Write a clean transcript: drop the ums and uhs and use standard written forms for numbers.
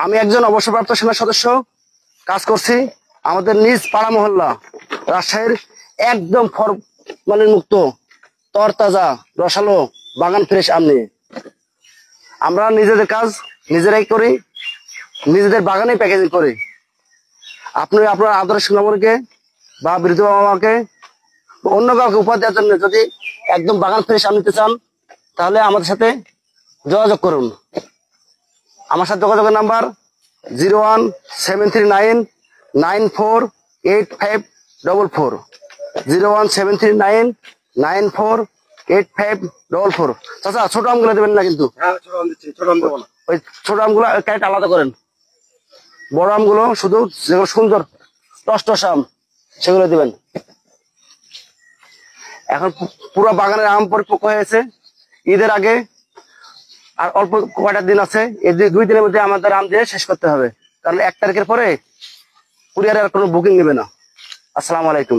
আমি একজন অবসরপ্রাপ্ত সেনা সদস্য, কাজ করছি আমাদের নিজ পাড়া মহল্লা রাজশাহীর, একদম ফরমালিন মুক্ত তরতাজা রসালো বাগান ফ্রেশ আম নিয়ে। আমরা নিজেদের কাজ নিজেরাই করি, নিজেদের বাগানে প্যাকেজিং করি। আপনি আপনার আদর্শ নাগরিককে বা বৃদ্ধ মামাকে অন্য কাউকে উপহার দেওয়ার জন্য যদি একদম বাগান ফ্রেশ আম নিতে চান, তাহলে আমাদের সাথে যোগাযোগ করুন। আমার সাথে যোগাযোগের নাম্বার 01739948544, 01739948544। চাচা ছোট আমগুলো দেবেন না কিন্তু, ওই ছোট আমগুলো কাইট আলাদা করেন। বড় আমগুলো শুধু যেগুলো সুন্দর টস আম সেগুলো দিবেন। এখন পুরো বাগানের আম পরিপক্ক হয়েছে। ঈদের আগে আর অল্প কয়টা দিন আছে, এই 2 দিনের মধ্যে আমাদের আম দিয়ে শেষ করতে হবে, কারণ 1 তারিখের পরে কুরিয়ারের কোনো বুকিং নেবে না। আসসালামু আলাইকুম।